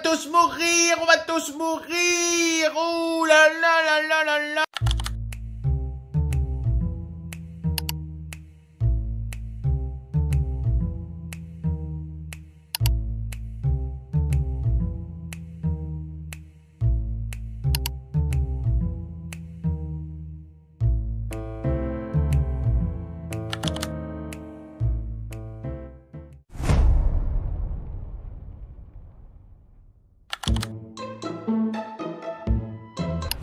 tous mourir, on va tous mourir. Ouh là là là là là là.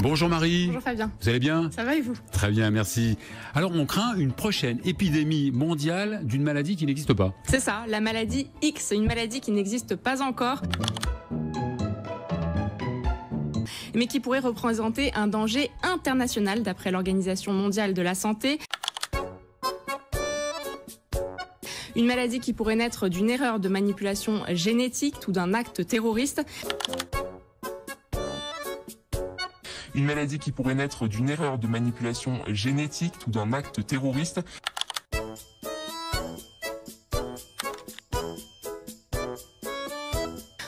Bonjour Marie. Bonjour Fabien. Vous allez bien? Ça va et vous? Très bien, merci. Alors on craint une prochaine épidémie mondiale d'une maladie qui n'existe pas. C'est ça, la maladie X, une maladie qui n'existe pas encore, mais qui pourrait représenter un danger international d'après l'Organisation mondiale de la santé. Une maladie qui pourrait naître d'une erreur de manipulation génétique ou d'un acte terroriste. Une maladie qui pourrait naître d'une erreur de manipulation génétique ou d'un acte terroriste.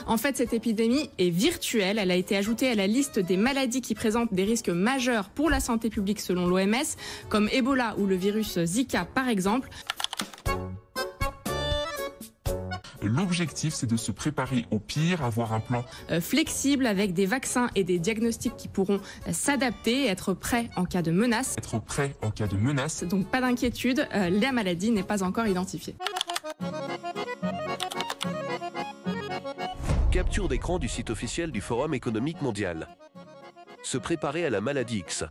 En fait, cette épidémie est virtuelle. Elle a été ajoutée à la liste des maladies qui présentent des risques majeurs pour la santé publique selon l'OMS, comme Ebola ou le virus Zika par exemple. L'objectif, c'est de se préparer au pire, avoir un plan Flexible avec des vaccins et des diagnostics qui pourront s'adapter et être prêts en cas de menace. être prêt en cas de menace. Donc pas d'inquiétude, la maladie n'est pas encore identifiée. Capture d'écran du site officiel du Forum économique mondial. Se préparer à la maladie X.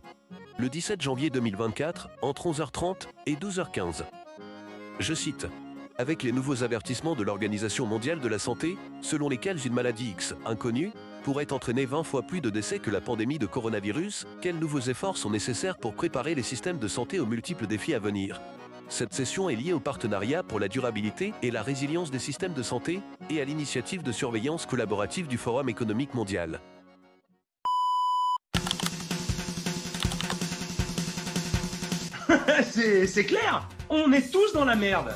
Le 17 janvier 2024, entre 11h30 et 12h15. Je cite. Avec les nouveaux avertissements de l'Organisation mondiale de la santé, selon lesquels une maladie X inconnue pourrait entraîner 20 fois plus de décès que la pandémie de coronavirus, quels nouveaux efforts sont nécessaires pour préparer les systèmes de santé aux multiples défis à venir? Cette session est liée au partenariat pour la durabilité et la résilience des systèmes de santé et à l'initiative de surveillance collaborative du Forum économique mondial. C'est clair, on est tous dans la merde.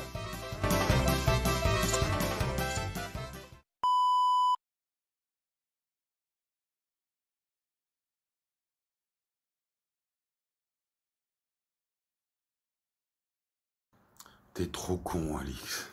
T'es trop con, Alix.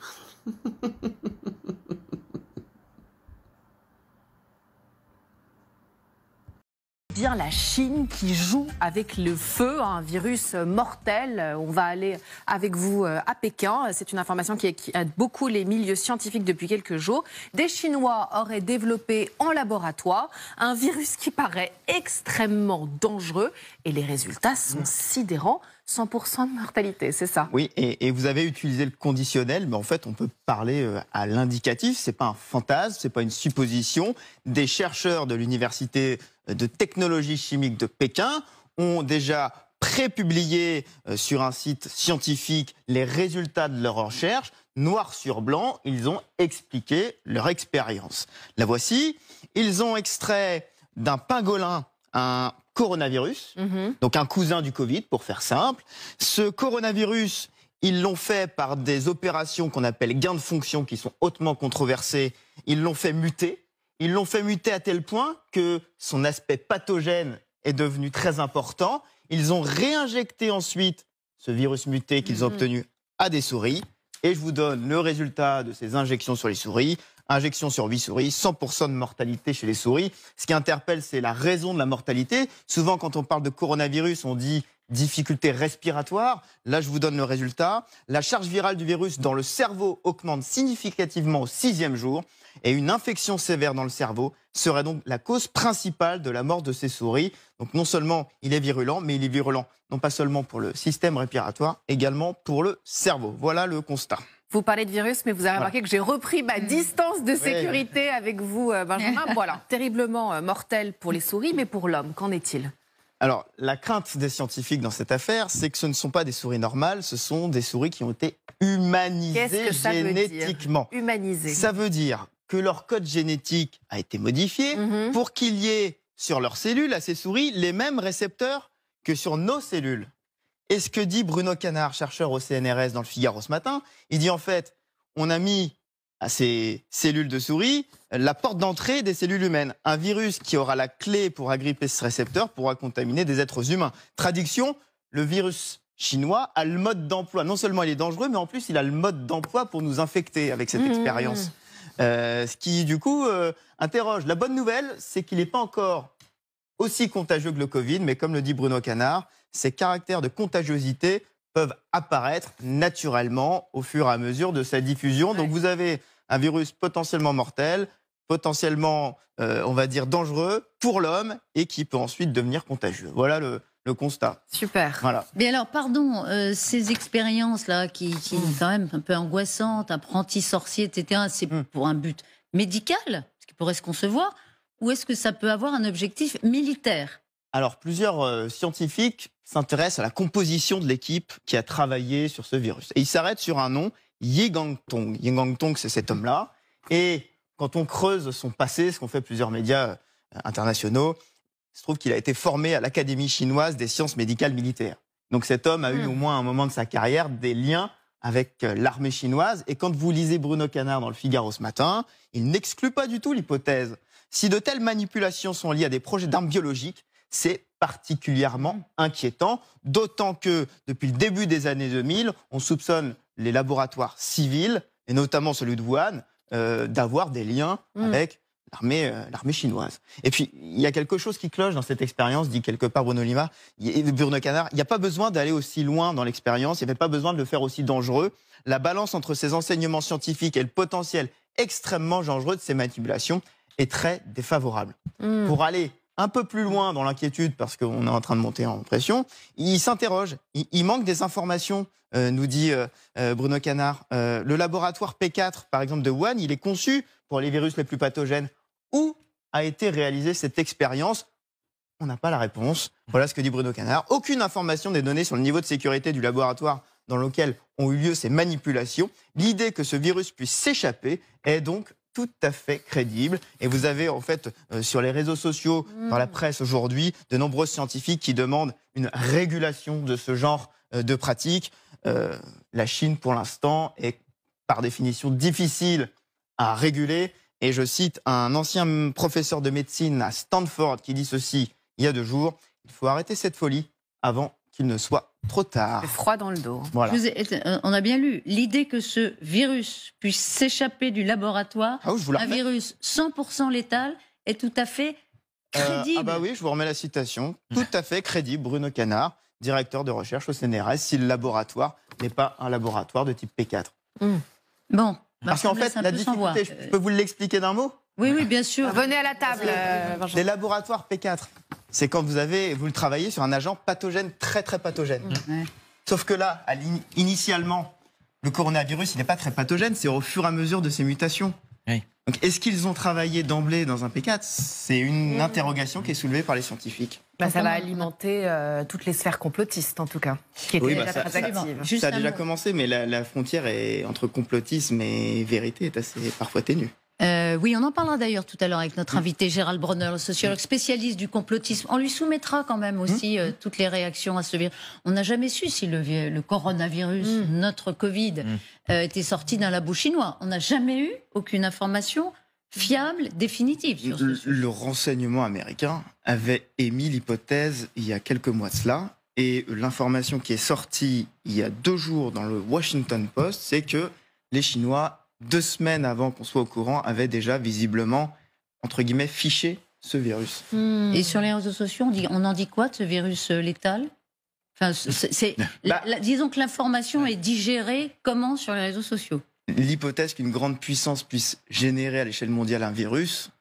Bien la Chine qui joue avec le feu, un virus mortel. On va aller avec vous à Pékin. C'est une information qui aide beaucoup les milieux scientifiques depuis quelques jours. Des Chinois auraient développé en laboratoire un virus qui paraît extrêmement dangereux et les résultats sont sidérants. 100% de mortalité, c'est ça? Oui, et vous avez utilisé le conditionnel, mais en fait, on peut parler à l'indicatif. C'est pas un fantasme, c'est pas une supposition. Des chercheurs de l'université de technologie chimique de Pékin ont déjà prépublié sur un site scientifique les résultats de leurs recherches. Noir sur blanc, ils ont expliqué leur expérience. La voici. Ils ont extrait d'un pangolin un coronavirus, donc un cousin du Covid, pour faire simple. Ce coronavirus, ils l'ont fait par des opérations qu'on appelle gain de fonction, qui sont hautement controversées. Ils l'ont fait muter. Ils l'ont fait muter à tel point que son aspect pathogène est devenu très important. Ils ont réinjecté ensuite ce virus muté qu'ils ont obtenu à des souris. Et je vous donne le résultat de ces injections sur les souris. Injection sur 8 souris, 100% de mortalité chez les souris. Ce qui interpelle, c'est la raison de la mortalité. Souvent, quand on parle de coronavirus, on dit difficulté respiratoire. Là, je vous donne le résultat. La charge virale du virus dans le cerveau augmente significativement au 6e jour. Et une infection sévère dans le cerveau serait donc la cause principale de la mort de ces souris. Donc non seulement il est virulent, mais il est virulent non pas seulement pour le système respiratoire, également pour le cerveau. Voilà le constat. Vous parlez de virus, mais vous avez remarqué que j'ai repris ma distance de sécurité avec vous, Benjamin. Voilà, terriblement mortel pour les souris, mais pour l'homme, qu'en est-il? Alors, la crainte des scientifiques dans cette affaire, c'est que ce ne sont pas des souris normales, ce sont des souris qui ont été humanisées génétiquement. Humanisées. Ça veut dire que leur code génétique a été modifié pour qu'il y ait sur leurs cellules, à ces souris, les mêmes récepteurs que sur nos cellules. Et ce que dit Bruno Canard, chercheur au CNRS dans le Figaro ce matin, il dit en fait, on a mis à ces cellules de souris la porte d'entrée des cellules humaines. Un virus qui aura la clé pour agripper ce récepteur pourra contaminer des êtres humains. Traduction, le virus chinois a le mode d'emploi. Non seulement il est dangereux, mais en plus il a le mode d'emploi pour nous infecter avec cette expérience. Ce qui, du coup, interroge. La bonne nouvelle, c'est qu'il n'est pas encore aussi contagieux que le Covid, mais comme le dit Bruno Canard, ces caractères de contagiosité peuvent apparaître naturellement au fur et à mesure de sa diffusion. Donc vous avez un virus potentiellement mortel, potentiellement, on va dire, dangereux pour l'homme et qui peut ensuite devenir contagieux. Voilà le constat. Super. Voilà. Mais alors, pardon, ces expériences-là qui sont quand même un peu angoissantes, apprenti sorcier, etc., c'est pour un but médical, ce qui pourrait se concevoir, ou est-ce que ça peut avoir un objectif militaire? Alors, plusieurs scientifiques s'intéressent à la composition de l'équipe qui a travaillé sur ce virus. Et ils s'arrêtent sur un nom, Ye Guangtong. Ye Guangtong, c'est cet homme-là. Et quand on creuse son passé, ce qu'ont fait plusieurs médias internationaux, il se trouve qu'il a été formé à l'Académie chinoise des sciences médicales militaires. Donc cet homme a eu au moins un moment de sa carrière des liens avec l'armée chinoise. Et quand vous lisez Bruno Canard dans le Figaro ce matin, il n'exclut pas du tout l'hypothèse. Si de telles manipulations sont liées à des projets d'armes biologiques, c'est particulièrement inquiétant, d'autant que depuis le début des années 2000, on soupçonne les laboratoires civils, et notamment celui de Wuhan, d'avoir des liens avec l'armée chinoise. Et puis, il y a quelque chose qui cloche dans cette expérience, dit quelque part Bruno Canard. Il n'y a pas besoin d'aller aussi loin dans l'expérience, il n'y avait pas besoin de le faire aussi dangereux. La balance entre ces enseignements scientifiques et le potentiel extrêmement dangereux de ces manipulations est très défavorable. Pour aller un peu plus loin dans l'inquiétude, parce qu'on est en train de monter en pression, il s'interroge. Il manque des informations, nous dit Bruno Canard. Le laboratoire P4, par exemple, de Wuhan, il est conçu pour les virus les plus pathogènes. Où a été réalisée cette expérience? On n'a pas la réponse. Voilà ce que dit Bruno Canard. Aucune information n'est donnée sur le niveau de sécurité du laboratoire dans lequel ont eu lieu ces manipulations. L'idée que ce virus puisse s'échapper est donc tout à fait crédible. Et vous avez en fait sur les réseaux sociaux, dans la presse aujourd'hui, de nombreux scientifiques qui demandent une régulation de ce genre de pratiques. La Chine, pour l'instant, est par définition difficile à réguler. Et je cite un ancien professeur de médecine à Stanford qui dit ceci il y a 2 jours: il faut arrêter cette folie avant qu'il ne soit trop tard. Froid dans le dos. Voilà. On a bien lu l'idée que ce virus puisse s'échapper du laboratoire, un virus 100% létal, est tout à fait crédible. Ah bah oui, je vous remets la citation. Tout à fait crédible, Bruno Canard, directeur de recherche au CNRS, si le laboratoire n'est pas un laboratoire de type P4. Bon. Parce qu'en fait, la difficulté, je peux vous l'expliquer d'un mot? Oui, bien sûr. Venez à la table, Benjamin. Les laboratoires P4, c'est quand vous le travaillez sur un agent pathogène, très très pathogène. Sauf que là, initialement, le coronavirus, il n'est pas très pathogène, c'est au fur et à mesure de ses mutations. Donc, est-ce qu'ils ont travaillé d'emblée dans un P4? C'est une interrogation qui est soulevée par les scientifiques. Ça va alimenter toutes les sphères complotistes, en tout cas, qui étaient déjà très actives. Ça a déjà commencé, mais la frontière entre complotisme et vérité est assez parfois ténue. Oui, on en parlera d'ailleurs tout à l'heure avec notre invité Gérald Bronner, le sociologue spécialiste du complotisme. On lui soumettra quand même aussi toutes les réactions à ce virus. On n'a jamais su si le coronavirus, notre Covid, était sorti d'un labo chinois. On n'a jamais eu aucune information fiable, définitive sur ce sujet. Le renseignement américain avait émis l'hypothèse il y a quelques mois de cela. Et l'information qui est sortie il y a 2 jours dans le Washington Post, c'est que les Chinois, 2 semaines avant qu'on soit au courant, avaient déjà visiblement, entre guillemets, fiché ce virus. Et sur les réseaux sociaux, on en dit quoi de ce virus létal? Enfin, disons que l'information est digérée comment sur les réseaux sociaux? L'hypothèse qu'une grande puissance puisse générer à l'échelle mondiale un virus,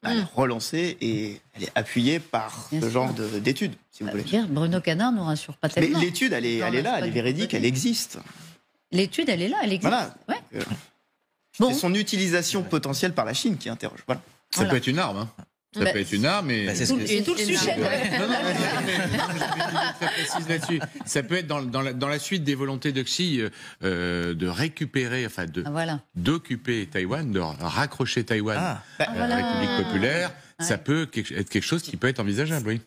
elle est relancée et elle est appuyée par ce genre d'études, si vous voulez. Bruno Canard nous rassure pas tellement. Mais l'étude, elle est là, elle est véridique, elle existe. L'étude, elle est là, elle existe. Voilà. C'est son utilisation potentielle par la Chine qui interroge. Voilà. Ça peut être une arme. Ça peut être une arme. Et c'est tout le sujet. Très précise là-dessus. Ça peut être dans la suite des volontés de Xi de récupérer, enfin d'occuper Taïwan, de raccrocher Taïwan à la République populaire. Ça peut être quelque chose qui peut être envisageable, oui.